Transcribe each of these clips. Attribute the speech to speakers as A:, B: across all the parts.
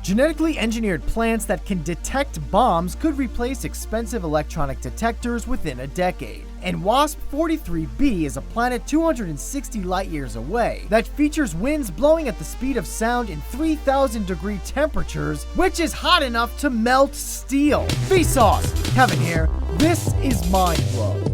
A: Genetically engineered plants that can detect bombs could replace expensive electronic detectors within a decade. And WASP-43b is a planet 260 light-years away that features winds blowing at the speed of sound in 3,000-degree temperatures, which is hot enough to melt steel. Vsauce! Kevin here. This is Mindblow.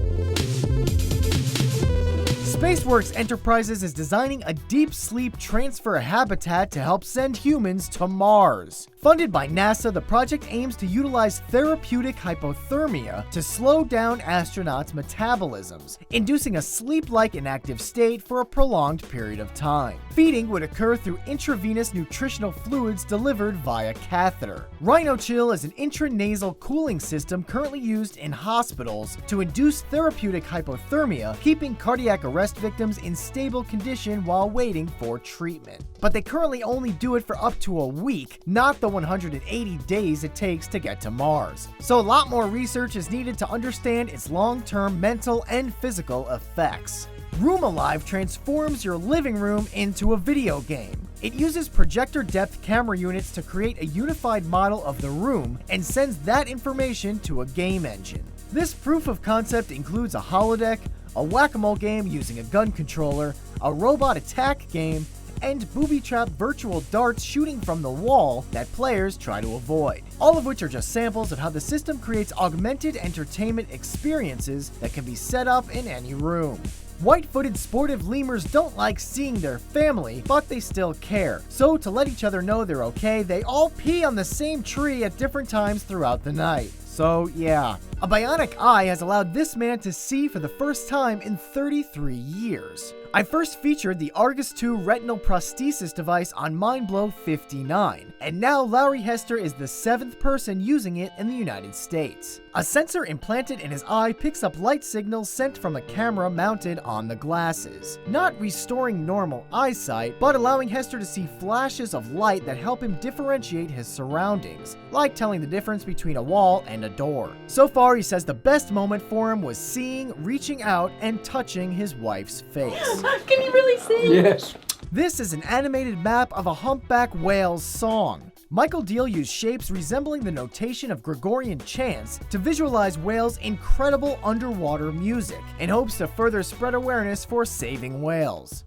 A: SpaceWorks Enterprises is designing a deep sleep transfer habitat to help send humans to Mars. Funded by NASA, the project aims to utilize therapeutic hypothermia to slow down astronauts' metabolisms, inducing a sleep-like inactive state for a prolonged period of time. Feeding would occur through intravenous nutritional fluids delivered via catheter. RhinoChill is an intranasal cooling system currently used in hospitals to induce therapeutic hypothermia, keeping cardiac arrest victims in stable condition while waiting for treatment. But they currently only do it for up to a week, not the 180 days it takes to get to Mars. So a lot more research is needed to understand its long-term mental and physical effects. Room Alive transforms your living room into a video game. It uses projector depth camera units to create a unified model of the room and sends that information to a game engine. This proof of concept includes a holodeck, a whack-a-mole game using a gun controller, a robot attack game, and booby-trap virtual darts shooting from the wall that players try to avoid. All of which are just samples of how the system creates augmented entertainment experiences that can be set up in any room. White-footed sportive lemurs don't like seeing their family, but they still care. So to let each other know they're okay, they all pee on the same tree at different times throughout the night. So yeah. A bionic eye has allowed this man to see for the first time in 33 years. I first featured the Argus 2 retinal prosthesis device on Mindblow 59, and now Lowry Hester is the 7th person using it in the United States. A sensor implanted in his eye picks up light signals sent from a camera mounted on the glasses, not restoring normal eyesight, but allowing Hester to see flashes of light that help him differentiate his surroundings, like telling the difference between a wall and a door. So far, he says the best moment for him was seeing, reaching out, and touching his wife's face.
B: Can you really see?
C: Yes.
A: This is an animated map of a humpback whale's song. Michael Deal used shapes resembling the notation of Gregorian chants to visualize whales' incredible underwater music, in hopes to further spread awareness for saving whales.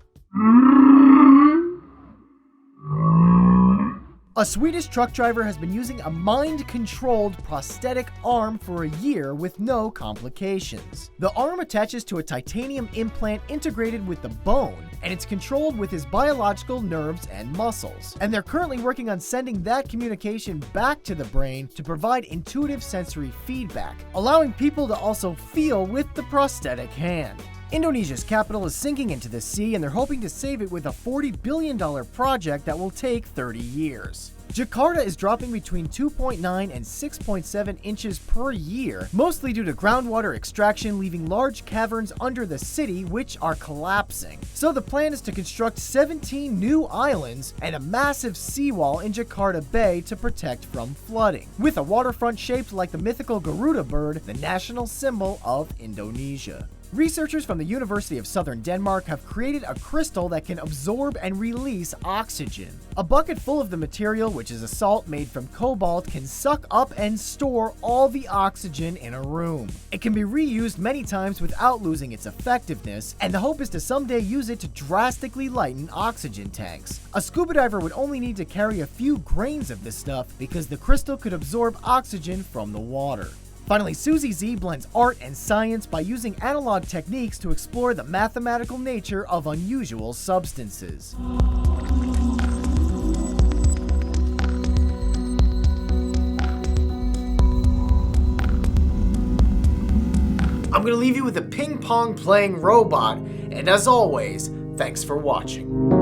A: A Swedish truck driver has been using a mind-controlled prosthetic arm for a year with no complications. The arm attaches to a titanium implant integrated with the bone, and it's controlled with his biological nerves and muscles. And they're currently working on sending that communication back to the brain to provide intuitive sensory feedback, allowing people to also feel with the prosthetic hand. Indonesia's capital is sinking into the sea, and they're hoping to save it with a $40 billion project that will take 30 years. Jakarta is dropping between 2.9 and 6.7 inches per year, mostly due to groundwater extraction leaving large caverns under the city which are collapsing. So the plan is to construct 17 new islands and a massive seawall in Jakarta Bay to protect from flooding, with a waterfront shaped like the mythical Garuda bird, the national symbol of Indonesia. Researchers from the University of Southern Denmark have created a crystal that can absorb and release oxygen. A bucket full of the material, which is a salt made from cobalt, can suck up and store all the oxygen in a room. It can be reused many times without losing its effectiveness, and the hope is to someday use it to drastically lighten oxygen tanks. A scuba diver would only need to carry a few grains of this stuff because the crystal could absorb oxygen from the water. Finally, Susie Z blends art and science by using analog techniques to explore the mathematical nature of unusual substances. I'm gonna leave you with a ping pong playing robot, and as always, thanks for watching.